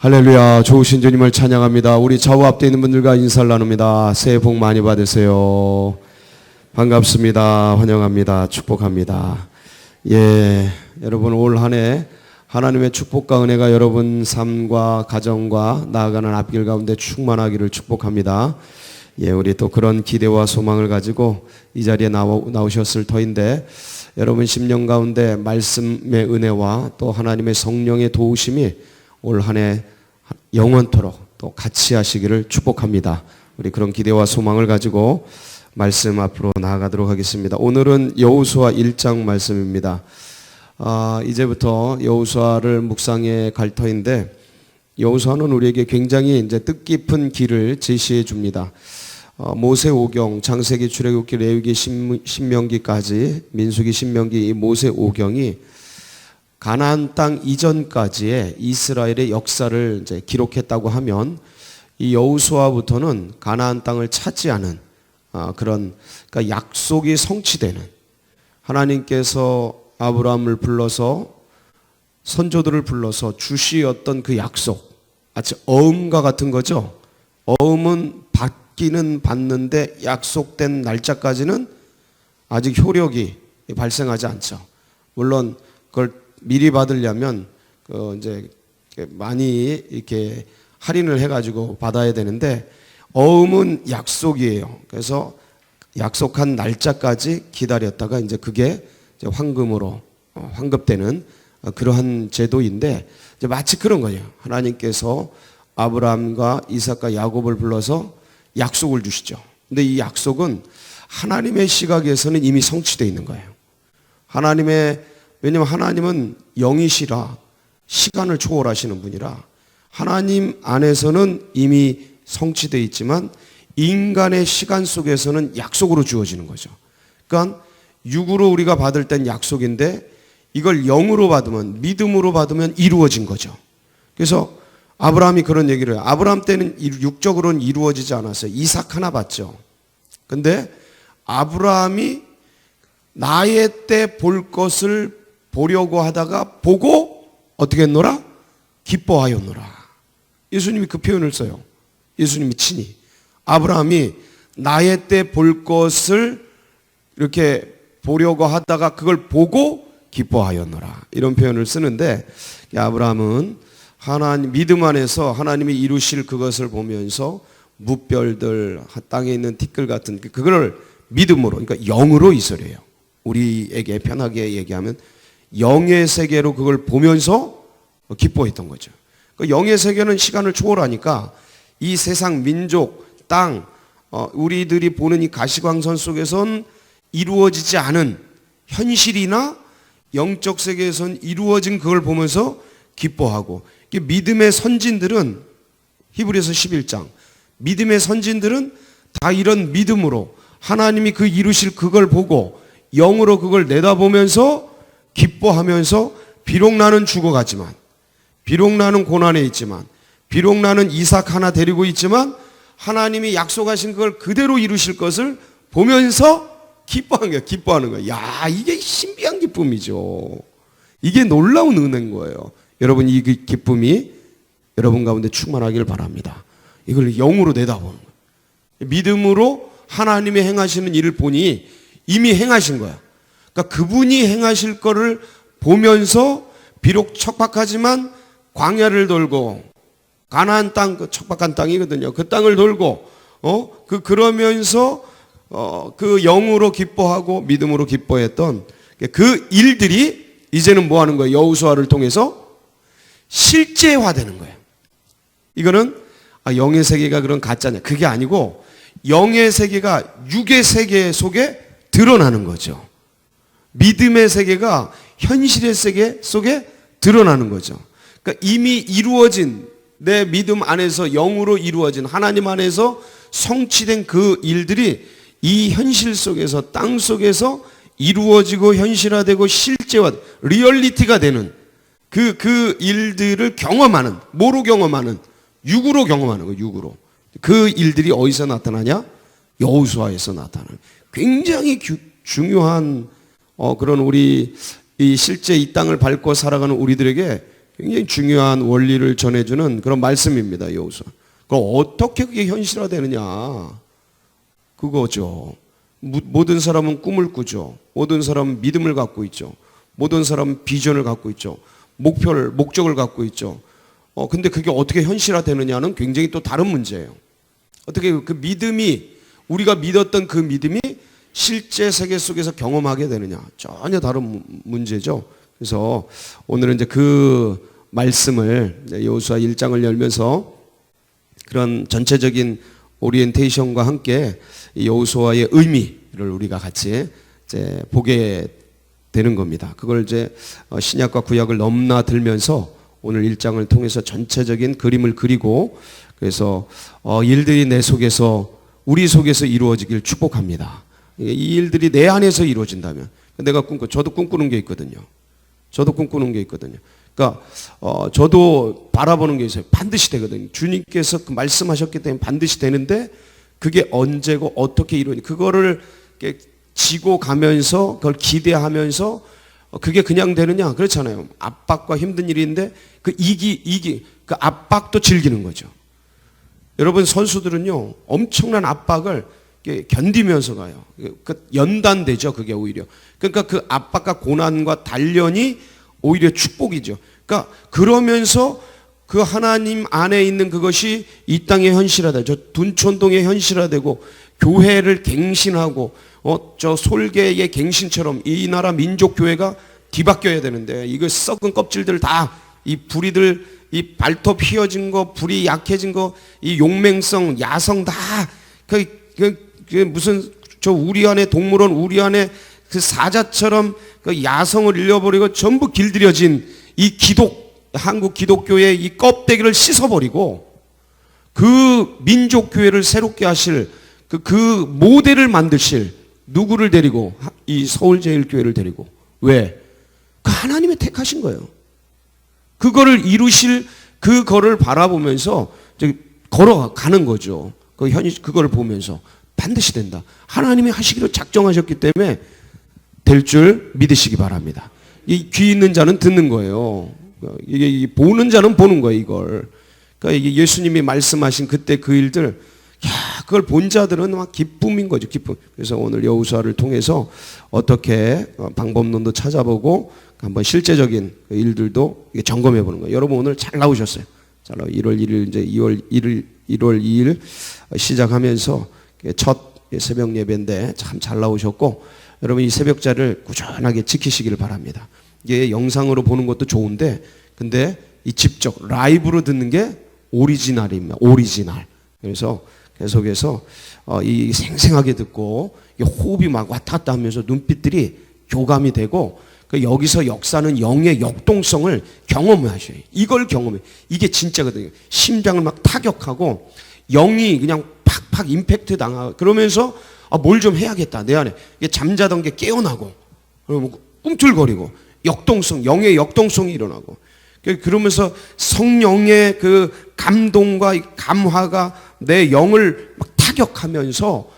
할렐루야. 좋으신 주님을 찬양합니다. 우리 좌우 앞에 있는 분들과 인사를 나눕니다. 새해 복 많이 받으세요. 반갑습니다. 환영합니다. 축복합니다. 여러분 올 한 해 하나님의 축복과 은혜가 여러분 삶과 가정과 나아가는 앞길 가운데 충만하기를 축복합니다. 우리 또 그런 기대와 소망을 가지고 이 자리에 나오셨을 터인데, 여러분 심령 가운데 말씀의 은혜와 또 하나님의 성령의 도우심이 올 한 해 영원토록 또 같이 하시기를 축복합니다. 우리 그런 기대와 소망을 가지고 말씀 앞으로 나아가도록 하겠습니다. 오늘은 여호수아 1장 말씀입니다. 이제부터 여호수아를 묵상해 갈 터인데, 여호수아는 우리에게 굉장히 이제 뜻깊은 길을 제시해 줍니다. 모세오경, 창세기, 출애굽기, 레위기, 신명기까지, 민수기, 신명기, 이 모세오경이 가나안 땅 이전까지의 이스라엘의 역사를 이제 기록했다고 하면, 이 여호수아부터는 가나안 땅을 차지하는 그러니까 약속이 성취되는, 하나님께서 아브라함을 불러서 선조들을 불러서 주시었던 그 약속, 마치 어음과 같은 거죠. 어음은 받기는 받는데 약속된 날짜까지는 아직 효력이 발생하지 않죠. 물론 그걸 미리 받으려면 이제 많이 이렇게 할인을 해가지고 받아야 되는데, 어음은 약속이에요. 그래서 약속한 날짜까지 기다렸다가 이제 그게 이제 황금으로 환급되는 그러한 제도인데, 이제 마치 그런 거예요. 하나님께서 아브라함과 이삭과 야곱을 불러서 약속을 주시죠. 근데 이 약속은 하나님의 시각에서는 이미 성취되어 있는 거예요. 왜냐하면 하나님은 영이시라 시간을 초월하시는 분이라 하나님 안에서는 이미 성취되어 있지만, 인간의 시간 속에서는 약속으로 주어지는 거죠. 그러니까 육으로 우리가 받을 땐 약속인데, 이걸 영으로 받으면, 믿음으로 받으면 이루어진 거죠. 그래서 아브라함이 그런 얘기를 해요. 아브라함 때는 육적으로는 이루어지지 않았어요. 이삭 하나 받죠. 근데 아브라함이 나의 때 볼 것을 보려고 하다가 보고 어떻게 했노라? 기뻐하였노라. 예수님이 그 표현을 써요. 예수님이 친히. 아브라함이 나의 때 볼 것을 이렇게 보려고 하다가 그걸 보고 기뻐하였노라, 이런 표현을 쓰는데, 아브라함은 하나님 믿음 안에서 하나님이 이루실 그것을 보면서 무별들, 땅에 있는 티끌 같은 그걸 믿음으로, 그러니까 영으로 이설해요. 우리에게 편하게 얘기하면 영의 세계로 그걸 보면서 기뻐했던 거죠. 그 영의 세계는 시간을 초월하니까 이 세상, 민족, 땅, 우리들이 보는 이 가시광선 속에선 이루어지지 않은 현실이나 영적 세계에선 이루어진 그걸 보면서 기뻐하고, 믿음의 선진들은, 히브리서 11장, 믿음의 선진들은 다 이런 믿음으로 하나님이 그 이루실 그걸 보고 영으로 그걸 내다보면서 기뻐하면서, 비록 나는 죽어가지만, 비록 나는 고난에 있지만, 비록 나는 이삭 하나 데리고 있지만 하나님이 약속하신 그걸 그대로 이루실 것을 보면서 기뻐하는 거예요. 야, 이게 신비한 기쁨이죠. 이게 놀라운 은혜인 거예요. 여러분, 이 기쁨이 여러분 가운데 충만하기를 바랍니다. 이걸 영으로 내다보는 거예요. 믿음으로 하나님이 행하시는 일을 보니 이미 행하신 거야. 그러니까 그분이 행하실 거를 보면서, 비록 척박하지만 광야를 돌고, 가나안 땅, 그 척박한 땅이거든요. 그 땅을 돌고, 그러면서 그 영으로 기뻐하고 믿음으로 기뻐했던 그 일들이 이제는 뭐 하는 거예요? 여호수아를 통해서 실제화되는 거예요. 이거는 영의 세계가 그런 가짜냐, 그게 아니고 영의 세계가 육의 세계 속에 드러나는 거죠. 믿음의 세계가 현실의 세계 속에 드러나는 거죠. 그러니까 이미 이루어진, 내 믿음 안에서 영으로 이루어진, 하나님 안에서 성취된 그 일들이 이 현실 속에서, 땅 속에서 이루어지고 현실화되고 실제화, 리얼리티가 되는 그 일들을 경험하는, 뭐로 경험하는? 육으로 경험하는 거예요. 육으로. 그 일들이 어디서 나타나냐? 여호수아에서 나타나는, 굉장히 중요한 그런 우리 이 실제 이 땅을 밟고 살아가는 우리들에게 굉장히 중요한 원리를 전해주는 그런 말씀입니다. 여호수아. 그럼 어떻게 그게 현실화되느냐? 그거죠. 모든 사람은 꿈을 꾸죠. 모든 사람은 믿음을 갖고 있죠. 모든 사람은 비전을 갖고 있죠. 목적을 갖고 있죠. 근데 그게 어떻게 현실화되느냐는 굉장히 또 다른 문제예요. 어떻게 그 믿음이, 우리가 믿었던 그 믿음이 실제 세계 속에서 경험하게 되느냐, 전혀 다른 문제죠. 그래서 오늘은 이제 그 말씀을, 여호수아 1장을 열면서 그런 전체적인 오리엔테이션과 함께 여호수아의 의미를 우리가 같이 이제 보게 되는 겁니다. 그걸 이제 신약과 구약을 넘나들면서 오늘 1장을 통해서 전체적인 그림을 그리고, 그래서 일들이 내 속에서, 우리 속에서 이루어지길 축복합니다. 이 일들이 내 안에서 이루어진다면, 내가 저도 꿈꾸는 게 있거든요. 그러니까 저도 바라보는 게 있어요. 반드시 되거든요. 주님께서 그 말씀하셨기 때문에 반드시 되는데, 그게 언제고 어떻게 이루어지, 그거를 지고 가면서 그걸 기대하면서 그게 그냥 되느냐? 그렇잖아요. 압박과 힘든 일인데 그 그 압박도 즐기는 거죠. 여러분, 선수들은요, 엄청난 압박을 견디면서 가요. 그 연단되죠, 그게 오히려. 그러니까 그 압박과 고난과 단련이 오히려 축복이죠. 그러니까 그러면서 그 하나님 안에 있는 그것이 이 땅에 현실화되고, 저 둔촌동에 현실화되고, 교회를 갱신하고, 저 솔개의 갱신처럼 이 나라 민족교회가 뒤바뀌어야 되는데, 이거 썩은 껍질들 다, 이 부리들, 이 발톱 휘어진 거, 불이 약해진 거, 이 용맹성, 야성 다, 무슨, 저 우리 안에 동물원, 우리 안에 그 사자처럼 그 야성을 잃어버리고 전부 길들여진 이 한국 기독교의 이 껍데기를 씻어버리고 그 민족교회를 새롭게 하실 그 모델을 만드실 누구를 데리고, 이 서울제일교회를 데리고. 왜? 그 하나님의 택하신 거예요. 그거를 이루실, 그거를 바라보면서 걸어가는 거죠. 그걸 보면서 반드시 된다. 하나님이 하시기로 작정하셨기 때문에 될 줄 믿으시기 바랍니다. 이 귀 있는 자는 듣는 거예요. 이게 보는 자는 보는 거예요, 이걸. 그러니까 이게 예수님이 말씀하신 그때 그 일들, 그걸 본 자들은 막 기쁨인 거죠, 기쁨. 그래서 오늘 여호수아를 통해서 어떻게 방법론도 찾아보고 한번 실제적인 일들도 점검해 보는 거예요. 여러분 오늘 잘 나오셨어요. 잘 나오. 1월 1일 이제 1월 2일 시작하면서 첫 새벽 예배인데 참 잘 나오셨고, 여러분 이 새벽자를 꾸준하게 지키시기를 바랍니다. 이게 영상으로 보는 것도 좋은데, 근데 이 직접 라이브로 듣는 게 오리지널입니다. 오리지널. 그래서 계속해서 이 생생하게 듣고 호흡이 막 왔다 갔다 하면서 눈빛들이 교감이 되고, 여기서 역사는 영의 역동성을 경험하셔요. 이걸 경험해. 이게 진짜거든요. 심장을 막 타격하고 영이 그냥 팍팍 임팩트 당하고, 그러면서 뭘 좀 해야겠다, 내 안에. 잠자던 게 깨어나고, 그러면 꿈틀거리고, 역동성, 영의 역동성이 일어나고, 그러면서 성령의 그 감동과 감화가 내 영을 막 타격하면서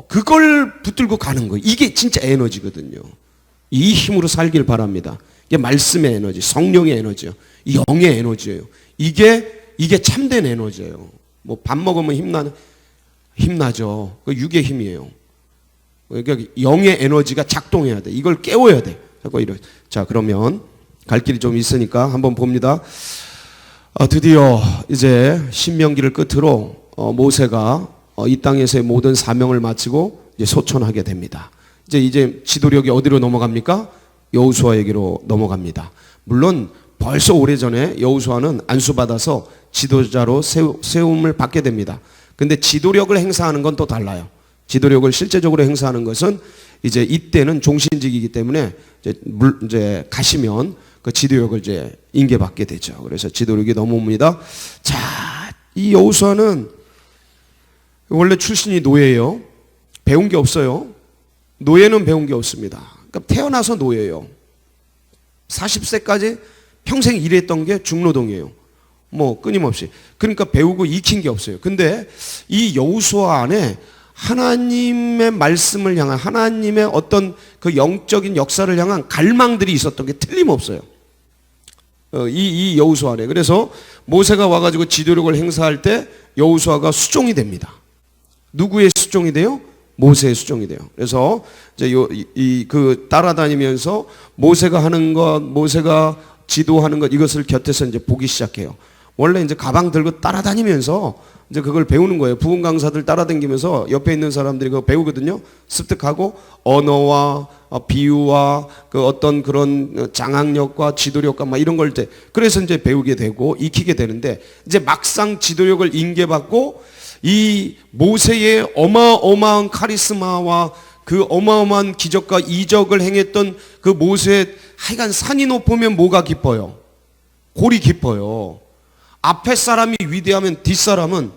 그걸 붙들고 가는 거예요. 이게 진짜 에너지거든요. 이 힘으로 살길 바랍니다. 이게 말씀의 에너지, 성령의 에너지요. 영의 에너지예요. 이게 참된 에너지예요. 뭐 밥 먹으면 힘나죠. 그 육의 힘이에요. 그러니까 영의 에너지가 작동해야 돼. 이걸 깨워야 돼. 자, 그러면 갈 길이 좀 있으니까 한번 봅니다. 드디어 이제 신명기를 끝으로 모세가 이 땅에서의 모든 사명을 마치고 이제 소천하게 됩니다. 이제 지도력이 어디로 넘어갑니까? 여호수아에게로 넘어갑니다. 물론 벌써 오래전에 여호수아는 안수받아서 지도자로 세움을 받게 됩니다. 근데 지도력을 행사하는 건 또 달라요. 지도력을 실제적으로 행사하는 것은 이제 이때는 종신직이기 때문에 이제 가시면 그 지도력을 이제 인계받게 되죠. 그래서 지도력이 넘어옵니다. 자, 이 여호수아는 원래 출신이 노예예요. 배운 게 없어요. 노예는 배운 게 없습니다. 그러니까 태어나서 노예예요. 40세까지 평생 일했던 게 중노동이에요. 뭐 끊임없이. 그러니까 배우고 익힌 게 없어요. 근데 이 여호수아 안에 하나님의 말씀을 향한, 하나님의 어떤 그 영적인 역사를 향한 갈망들이 있었던 게 틀림없어요. 이 여호수아래. 그래서 모세가 와가지고 지도력을 행사할 때 여호수아가 수종이 됩니다. 누구의 수종이 돼요? 모세의 수종이 돼요. 그래서 이제 그 따라다니면서 모세가 하는 것, 모세가 지도하는 것, 이것을 곁에서 이제 보기 시작해요. 원래 이제 가방 들고 따라다니면서 이제 그걸 배우는 거예요. 부흥 강사들 따라다니면서 옆에 있는 사람들이 그거 배우거든요. 습득하고 언어와 비유와 그 어떤 그런 장악력과 지도력과 막 이런 걸 때 그래서 이제 배우게 되고 익히게 되는데 이제 막상 지도력을 인계받고 이 모세의 어마어마한 카리스마와 그 어마어마한 기적과 이적을 행했던 그 모세의 하여간 산이 높으면 뭐가 기뻐요? 골이 기뻐요. 앞에 사람이 위대하면 뒷사람은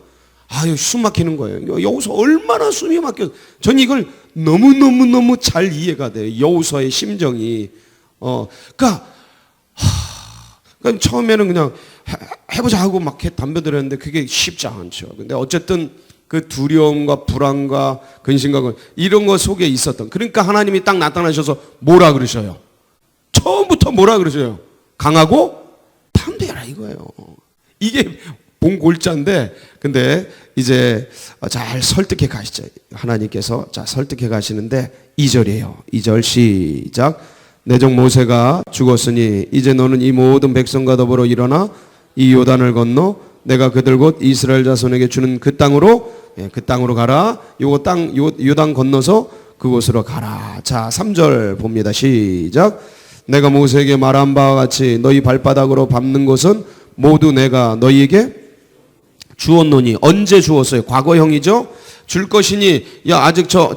아유 숨 막히는 거예요. 여호수아 얼마나 숨이 막혀. 전 이걸 너무 잘 이해가 돼요. 여호수아의 심정이. 그러니까 처음에는 그냥 해보자 하고 막 덤벼들었는데 그게 쉽지 않죠. 근데 어쨌든 그 두려움과 불안과 근심과 이런 거 속에 있었던. 그러니까 하나님이 딱 나타나셔서 뭐라 그러셔요? 처음부터 뭐라 그러셔요? 강하고 담대하라 이거예요. 이게 본골자인데 근데 이제 잘 설득해 가시죠. 하나님께서 자 설득해 가시는데 2절이에요. 2절 시작. 내 종 모세가 죽었으니 이제 너는 이 모든 백성과 더불어 일어나 이 요단을 건너 내가 그들 곧 이스라엘 자손에게 주는 그 땅으로 그 땅으로 가라. 요거 땅 요단 건너서 그곳으로 가라. 자 3절 봅니다. 시작. 내가 모세에게 말한 바와 같이 너희 발바닥으로 밟는 곳은 모두 내가 너희에게 주었노니. 언제 주었어요? 과거형이죠. 줄 것이니 야 아직 저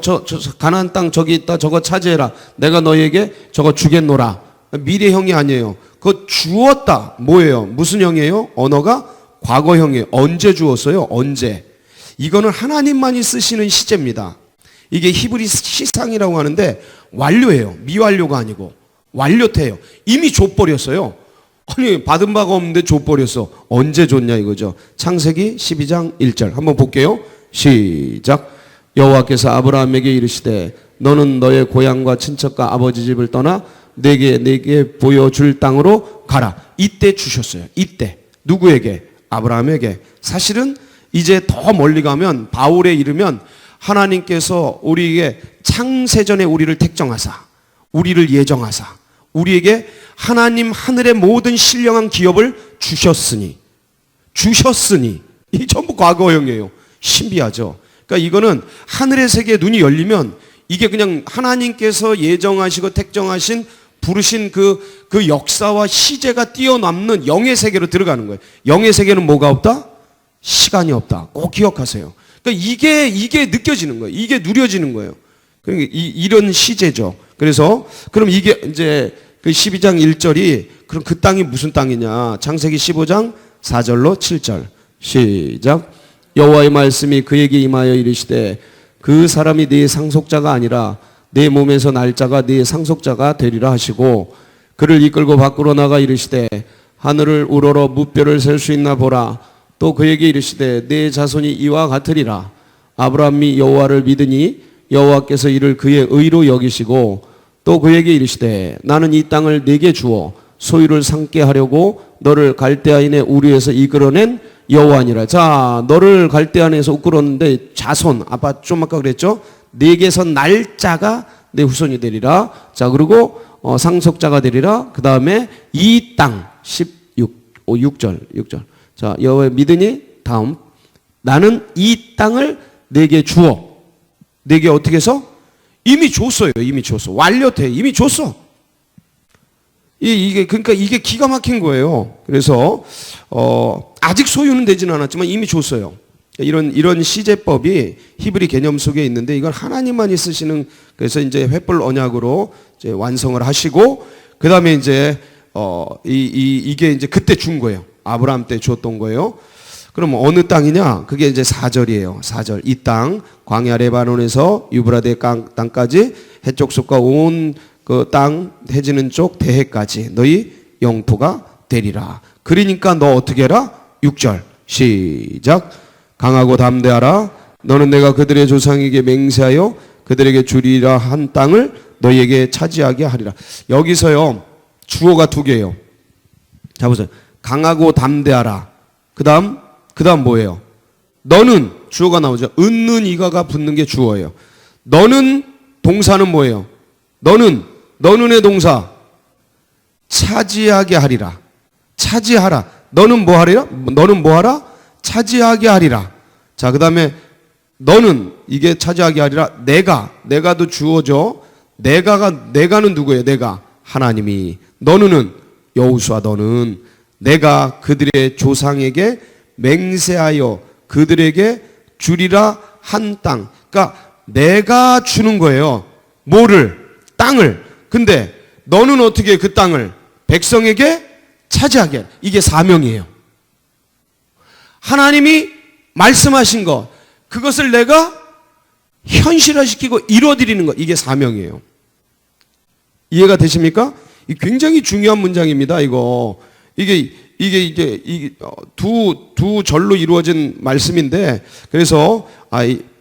가나안 땅 저기 있다 저거 차지해라. 내가 너희에게 저거 주겠노라. 미래형이 아니에요. 그거 주었다. 뭐예요? 무슨 형이에요? 언어가 과거형이에요. 언제 주었어요? 언제? 이거는 하나님만이 쓰시는 시제입니다. 이게 히브리 시상이라고 하는데 완료예요. 미완료가 아니고 완료태예요. 이미 줘버렸어요. 아니 받은 바가 없는데 줘버렸어. 언제 줬냐 이거죠. 창세기 12장 1절 한번 볼게요. 시작. 여호와께서 아브라함에게 이르시되 너는 너의 고향과 친척과 아버지 집을 떠나 내게 보여줄 땅으로 가라. 이때 주셨어요. 이때 누구에게? 아브라함에게. 사실은 이제 더 멀리 가면 바울에 이르면 하나님께서 우리에게 창세전에 우리를 택정하사 우리를 예정하사 우리에게 하나님 하늘의 모든 신령한 기업을 주셨으니 이 전부 과거형이에요. 신비하죠. 그러니까 이거는 하늘의 세계에 눈이 열리면 이게 그냥 하나님께서 예정하시고 택정하신 부르신 그 역사와 시제가 뛰어넘는 영의 세계로 들어가는 거예요. 영의 세계는 뭐가 없다? 시간이 없다. 꼭 기억하세요. 그러니까 이게 느껴지는 거예요. 이게 누려지는 거예요. 그러니까 이런 시제죠. 그래서 그럼 이게 이제 그 12장 1절이 그럼 그 땅이 무슨 땅이냐? 창세기 15장 4절로 7절 시작. 여호와의 말씀이 그에게 임하여 이르시되 그 사람이 네 상속자가 아니라 내 몸에서 날 자가 네 상속자가 되리라 하시고 그를 이끌고 밖으로 나가 이르시되 하늘을 우러러 무뼈를 셀 수 있나 보라. 또 그에게 이르시되 내 자손이 이와 같으리라. 아브라함이 여호와를 믿으니 여호와께서 이를 그의 의로 여기시고 또 그에게 이르시되 나는 이 땅을 네게 주어 소유를 삼게 하려고 너를 갈대아인의 우리에서 이끌어낸 여호와니라. 자, 너를 갈대아인에서 이끌었는데 자손, 아빠 좀 아까 그랬죠? 네게서 날짜가 내 후손이 되리라. 자, 그리고 상속자가 되리라. 그 다음에 이 땅 6절. 자, 여호와 믿으니 다음 나는 이 땅을 네게 주어. 네게 어떻게 해서? 이미 줬어요. 이미 줬어. 완료돼. 이미 줬어. 그러니까 이게 기가 막힌 거예요. 그래서 아직 소유는 되지는 않았지만 이미 줬어요. 이런 시제법이 히브리 개념 속에 있는데 이걸 하나님만이 쓰시는. 그래서 이제 횃불 언약으로 이제 완성을 하시고 그 다음에 이제 이게 이제 그때 준 거예요. 아브라함 때 줬던 거예요. 그럼 어느 땅이냐? 그게 이제 4절이에요. 4절. 이 땅 광야 레바논에서 유브라데 땅까지 해쪽 숲과 온 그 땅 해지는 쪽 대해까지 너희 영토가 되리라. 그러니까 너 어떻게 해라? 6절 시작. 강하고 담대하라. 너는 내가 그들의 조상에게 맹세하여 그들에게 주리라 한 땅을 너희에게 차지하게 하리라. 여기서요 주어가 두 개예요. 자 보세요. 강하고 담대하라. 그 다음 뭐예요? 너는 주어가 나오죠. 은는 이가가 붙는 게 주어예요. 너는 동사는 뭐예요? 너는의 동사 차지하게 하리라. 차지하라. 너는 뭐 하리라? 너는 뭐 하라? 차지하게 하리라. 자, 그 다음에 너는 이게 차지하게 하리라. 내가도 주어죠. 내가는 누구예요? 내가 하나님이. 너는 여호수아 너는 내가 그들의 조상에게 맹세하여 그들에게 주리라 한 땅. 그러니까 내가 주는 거예요. 뭐를? 땅을. 근데 너는 어떻게 그 땅을 백성에게 차지하게 해. 이게 사명이에요. 하나님이 말씀하신 것, 그것을 내가 현실화시키고 이루어드리는 것, 이게 사명이에요. 이해가 되십니까? 이 굉장히 중요한 문장입니다. 이게 이제 두 절로 이루어진 말씀인데, 그래서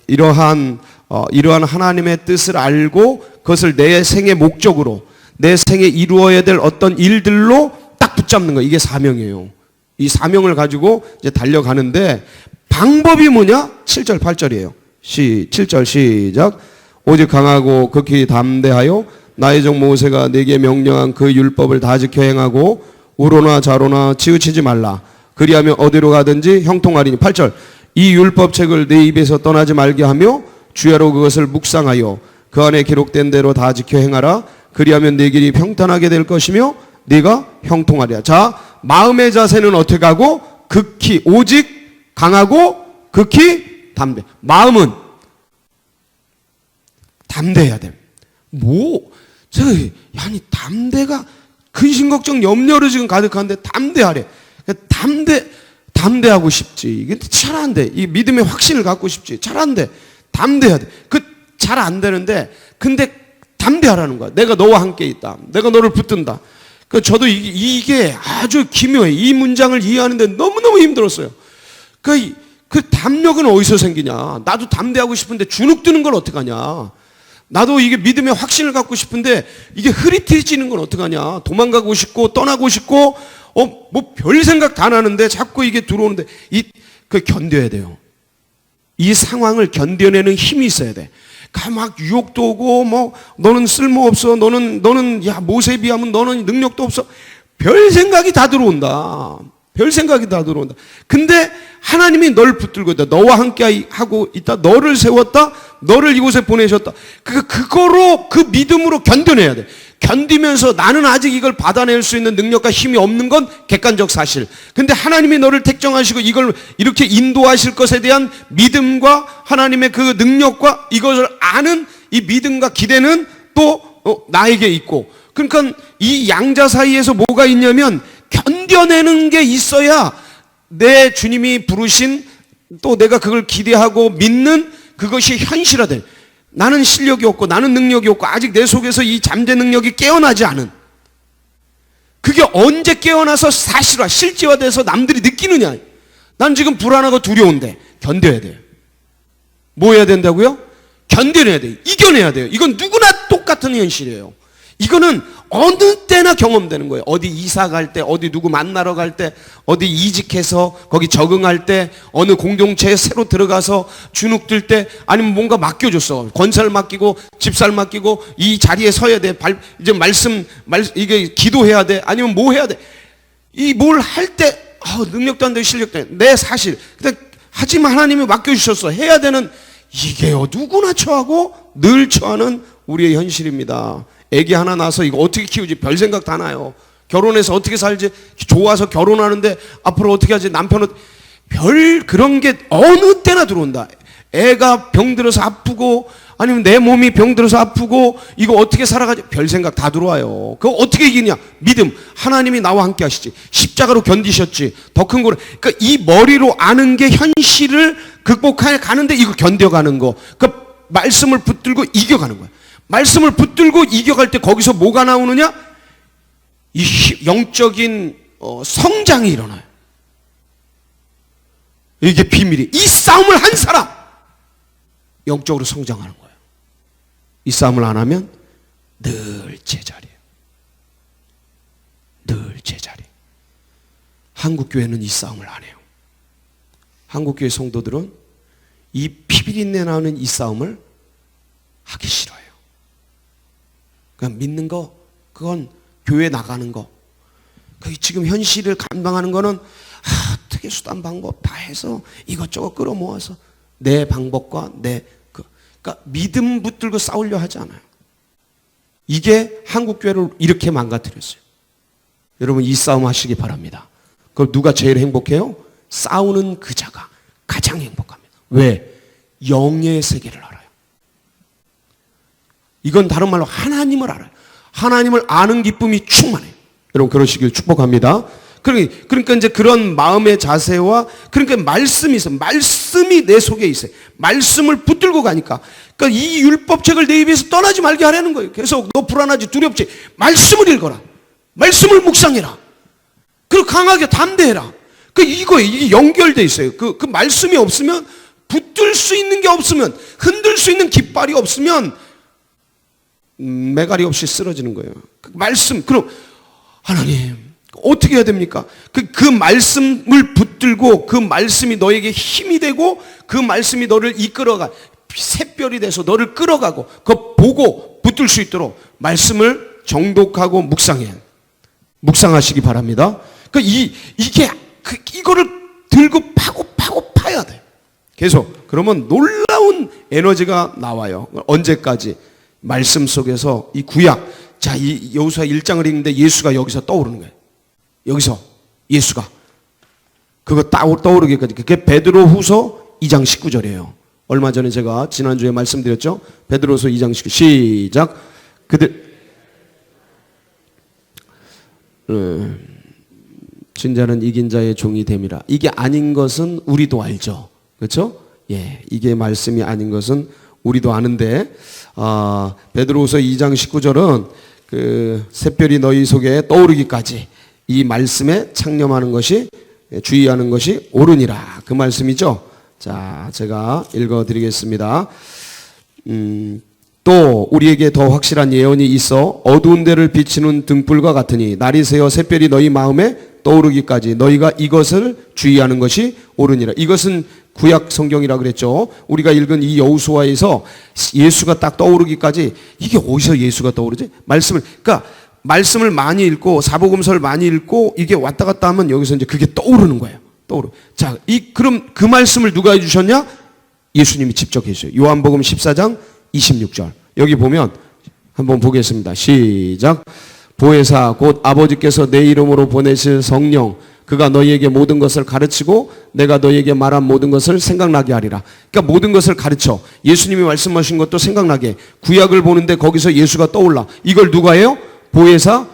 이러한 하나님의 뜻을 알고 그것을 내 생의 목적으로, 내 생에 이루어야 될 어떤 일들로 딱 붙잡는 거, 이게 사명이에요. 이 사명을 가지고 이제 달려가는데 방법이 뭐냐? 7절 8절이에요. 7절 시작. 오직 강하고 극히 담대하여 나의 종 모세가 네게 명령한 그 율법을 다 지켜 행하고 우로나 좌로나 치우치지 말라. 그리하면 어디로 가든지 형통하리니. 8절. 이 율법책을 내 입에서 떠나지 말게 하며 주야로 그것을 묵상하여 그 안에 기록된 대로 다 지켜 행하라. 그리하면 네 길이 평탄하게 될 것이며 네가 형통하리라. 자, 마음의 자세는 어떻게 하고? 극히, 오직 강하고 극히 담대. 마음은 담대해야 돼. 아니 담대가 근심 걱정 염려로 지금 가득한데 담대하래. 담대하고 싶지. 이게 잘 안 돼. 이 믿음의 확신을 갖고 싶지. 잘 안 돼. 담대해야 돼. 잘 안 되는데, 근데 담대하라는 거야. 내가 너와 함께 있다. 내가 너를 붙든다. 저도 이게 아주 기묘해. 이 문장을 이해하는데 너무너무 힘들었어요. 그 담력은 어디서 생기냐? 나도 담대하고 싶은데 주눅 드는 걸 어떡하냐? 나도 이게 믿음의 확신을 갖고 싶은데 이게 흐릿해지는 건 어떡하냐? 도망가고 싶고 떠나고 싶고 뭐 별 생각 다 나는데 자꾸 이게 들어오는데 견뎌야 돼요. 이 상황을 견뎌내는 힘이 있어야 돼. 막 유혹도 오고 뭐 너는 쓸모없어. 너는 야 모세에 비하면 너는 능력도 없어. 별 생각이 다 들어온다. 별 생각이 다 들어온다. 근데 하나님이 널 붙들고 있다. 너와 함께 하고 있다. 너를 세웠다. 너를 이곳에 보내셨다. 그거로 그 믿음으로 견뎌내야 돼. 견디면서 나는 아직 이걸 받아낼 수 있는 능력과 힘이 없는 건 객관적 사실. 근데 하나님이 너를 택정하시고 이걸 이렇게 인도하실 것에 대한 믿음과 하나님의 그 능력과 이것을 아는 이 믿음과 기대는 또 나에게 있고. 그러니까 이 양자 사이에서 뭐가 있냐면 견뎌내는 게 있어야 내 주님이 부르신 또 내가 그걸 기대하고 믿는 그것이 현실화돼. 나는 실력이 없고 나는 능력이 없고 아직 내 속에서 이 잠재 능력이 깨어나지 않은, 그게 언제 깨어나서 사실화, 실제화돼서 남들이 느끼느냐. 난 지금 불안하고 두려운데 견뎌야 돼요. 뭐 해야 된다고요? 견뎌내야 돼요. 이겨내야 돼요. 이건 누구나 똑같은 현실이에요. 이거는 어느 때나 경험되는 거예요. 어디 이사 갈 때, 어디 누구 만나러 갈 때, 어디 이직해서 거기 적응할 때, 어느 공동체에 새로 들어가서 주눅 들 때, 아니면 뭔가 맡겨줬어. 권사를 맡기고, 집사를 맡기고, 이 자리에 서야 돼. 이제 이게 기도해야 돼. 아니면 뭐 해야 돼. 이 뭘 할 때, 능력도 안 되고 실력도 안 돼. 내 사실. 근데 하지만 하나님이 맡겨주셨어. 해야 되는, 이게요. 누구나 처하고 늘 처하는 우리의 현실입니다. 애기 하나 낳아서 이거 어떻게 키우지? 별 생각 다 나요. 결혼해서 어떻게 살지? 좋아서 결혼하는데 앞으로 어떻게 하지? 남편은 별 그런 게 어느 때나 들어온다. 애가 병들어서 아프고 아니면 내 몸이 병들어서 아프고 이거 어떻게 살아가지? 별 생각 다 들어와요. 그거 어떻게 이기냐? 믿음. 하나님이 나와 함께 하시지. 십자가로 견디셨지. 더 큰 거를. 그러니까 이 머리로 아는 게 현실을 극복해 가는데 이거 견뎌가는 거. 그 말씀을 붙들고 이겨가는 거야. 말씀을 붙들고 이겨갈 때 거기서 뭐가 나오느냐? 이 영적인 성장이 일어나요. 이게 비밀이. 이 싸움을 한 사람 영적으로 성장하는 거예요. 이 싸움을 안 하면 늘 제자리예요. 늘 제자리. 한국교회는 이 싸움을 안 해요. 한국교회 성도들은 이 피비린내 나는 이 싸움을 하기 싫어요. 그냥 믿는 거, 그건 교회 나가는 거. 지금 현실을 감당하는 거는 어떻게 수단 방법 다 해서 이것저것 끌어모아서 내 방법과 그러니까 믿음 붙들고 싸우려 하지 않아요. 이게 한국교회를 이렇게 망가뜨렸어요. 여러분 이 싸움 하시기 바랍니다. 그럼 누가 제일 행복해요? 싸우는 그 자가 가장 행복합니다. 왜? 영의 세계를 알아요. 이건 다른 말로 하나님을 알아요. 하나님을 아는 기쁨이 충만해요. 여러분 그러시길 축복합니다. 그러니까 이제 그런 마음의 자세와 그러니까 말씀이 있어요. 말씀이 내 속에 있어요. 말씀을 붙들고 가니까 그러니까 이 율법책을 내 입에서 떠나지 말게 하라는 거예요. 계속 너 불안하지 두렵지 말씀을 읽어라. 말씀을 묵상해라. 그리고 강하게 담대해라. 이게 연결돼 있어요. 그 말씀이 없으면 붙들 수 있는 게 없으면 흔들 수 있는 깃발이 없으면 매가리 없이 쓰러지는 거예요. 말씀 그럼 하나님 어떻게 해야 됩니까? 그 말씀을 붙들고 그 말씀이 너에게 힘이 되고 그 말씀이 너를 이끌어가 샛별이 돼서 너를 끌어가고 그거 보고 붙들 수 있도록 말씀을 정독하고 묵상하시기 바랍니다. 이거를 들고 파고 파야 돼. 계속 그러면 놀라운 에너지가 나와요. 언제까지? 말씀 속에서 이 구약 이 여호수아 1장을 읽는데 예수가 여기서 떠오르는 거예요. 여기서 예수가 그거 떠오르게까지. 그게 베드로후서 2장 19절이에요. 얼마 전에 제가 지난주에 말씀드렸죠. 베드로후서 2장 19절 시작. 그들 진자는 이긴 자의 종이 됨이라. 이게 아닌 것은 우리도 알죠. 그렇죠? 예, 이게 말씀이 아닌 것은 우리도 아는데 베드로후서 2장 19절은 그 샛별이 너희 속에 떠오르기까지 이 말씀에 창념하는 것이 주의하는 것이 옳으니라. 그 말씀이죠. 자, 제가 읽어드리겠습니다. 또 우리에게 더 확실한 예언이 있어 어두운 데를 비치는 등불과 같으니 날이 새어 샛별이 너희 마음에 떠오르기까지 너희가 이것을 주의하는 것이 옳으니라. 이것은 구약 성경이라 그랬죠. 우리가 읽은 이 여호수아에서 예수가 딱 떠오르기까지 이게 어디서 예수가 떠오르지? 말씀을 많이 읽고 사복음서를 많이 읽고 이게 왔다 갔다 하면 여기서 이제 그게 떠오르는 거예요. 자, 그럼 그 말씀을 누가 해주셨냐? 예수님이 직접 해주셔요. 요한복음 14장 26절. 여기 보면 한번 보겠습니다. 시작. 보혜사 곧 아버지께서 내 이름으로 보내실 성령 그가 너희에게 모든 것을 가르치고 내가 너희에게 말한 모든 것을 생각나게 하리라. 그러니까 모든 것을 가르쳐. 예수님이 말씀하신 것도 생각나게. 구약을 보는데 거기서 예수가 떠올라. 이걸 누가 해요? 보혜사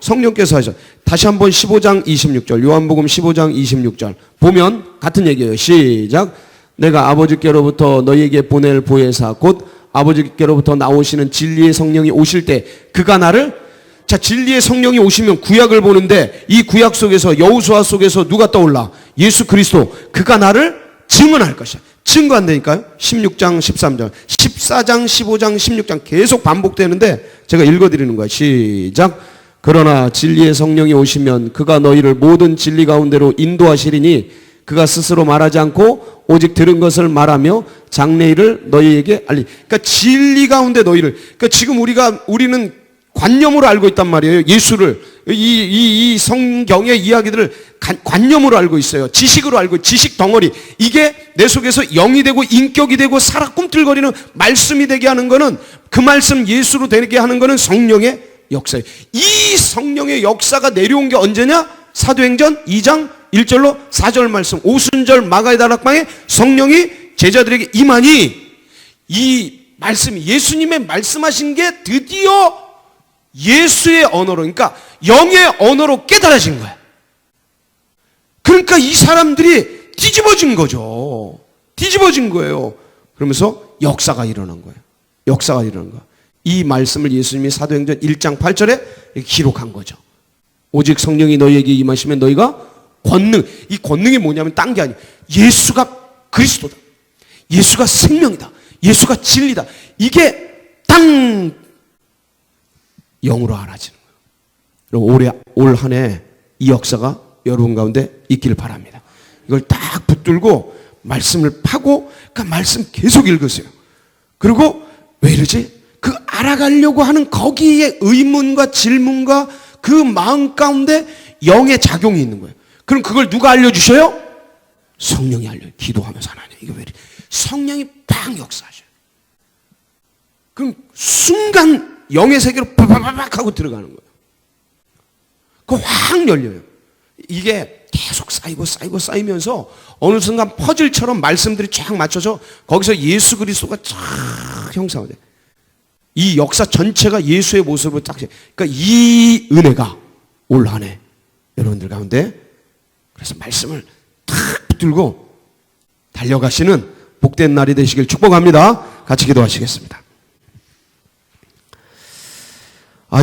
성령께서 하셔. 다시 한번 15장 26절 요한복음 15장 26절 보면 같은 얘기예요. 시작. 내가 아버지께로부터 너희에게 보낼 보혜사 곧 아버지께로부터 나오시는 진리의 성령이 오실 때 그가 나를 진리의 성령이 오시면 구약을 보는데 이 구약 속에서 여호수아 속에서 누가 떠올라? 예수 그리스도. 그가 나를 증언할 것이야. 증거한다니까요. 16장 13절 14장 15장 16장 계속 반복되는데 제가 읽어드리는 거야. 시작. 그러나 진리의 성령이 오시면 그가 너희를 모든 진리 가운데로 인도하시리니 그가 스스로 말하지 않고 오직 들은 것을 말하며 장래일을 너희에게 그러니까 진리 가운데 너희를. 그러니까 지금 우리는 관념으로 알고 있단 말이에요. 예수를 이 성경의 이야기들을 관념으로 알고 있어요. 지식으로 알고 지식 덩어리. 이게 내 속에서 영이 되고 인격이 되고 살아 꿈틀거리는 말씀이 되게 하는 거는 그 말씀 예수로 되게 하는 거는 성령의 역사예요. 이 성령의 역사가 내려온 게 언제냐? 사도행전 2장 1절로 4절 말씀 오순절 마가의 다락방에 성령이 제자들에게 임하니 이 말씀이 예수님의 말씀하신 게 드디어 예수의 언어로 그러니까 영의 언어로 깨달아진 거야. 그러니까 이 사람들이 뒤집어진 거죠. 뒤집어진 거예요. 그러면서 역사가 일어난 거예요. 역사가 일어난 거야. 이 말씀을 예수님이 사도행전 1장 8절에 기록한 거죠. 오직 성령이 너희에게 임하시면 너희가 권능. 이 권능이 뭐냐면 딴 게 아니에요. 예수가 그리스도다. 예수가 생명이다. 예수가 진리다. 이게 땅 영으로 알아지는 거예요. 올 한 해 이 역사가 여러분 가운데 있기를 바랍니다. 이걸 딱 붙들고 말씀을 파고 그 말씀 계속 읽으세요. 그리고 왜 이러지? 그 알아가려고 하는 거기에 의문과 질문과 그 마음 가운데 영의 작용이 있는 거예요. 그럼 그걸 누가 알려주셔요? 성령이 알려요. 기도하면서 하나님 이거 왜 이래? 성령이 팍 역사하셔요. 그럼 순간 영의 세계로 바바바박 하고 들어가는 거예요. 그거 확 열려요. 이게 계속 쌓이면서 어느 순간 퍼즐처럼 말씀들이 쫙 맞춰져 거기서 예수 그리스도가 쫙 형상화돼. 이 역사 전체가 예수의 모습으로 딱. 그러니까 이 은혜가 올 한 해 여러분들 가운데 그래서 말씀을 탁 붙들고 달려가시는 복된 날이 되시길 축복합니다. 같이 기도하시겠습니다.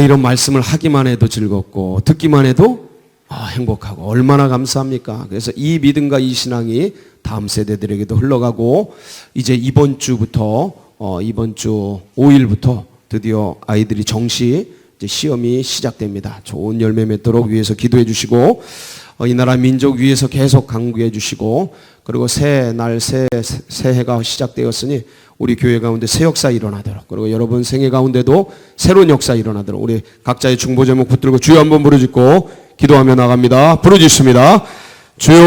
이런 말씀을 하기만 해도 즐겁고 듣기만 해도 행복하고 얼마나 감사합니까? 그래서 이 믿음과 이 신앙이 다음 세대들에게도 흘러가고 이제 이번 주 5일부터 드디어 아이들이 정시 이제 시험이 시작됩니다. 좋은 열매 맺도록 위해서 기도해 주시고 이 나라 민족 위해서 계속 강구해 주시고 그리고 새해가 시작되었으니 우리 교회 가운데 새 역사 일어나도록 그리고 여러분 생애 가운데도 새로운 역사 일어나도록 우리 각자의 중보 제목 붙들고 주여 한번 부르짖고 기도하며 나갑니다. 부르짖습니다. 주여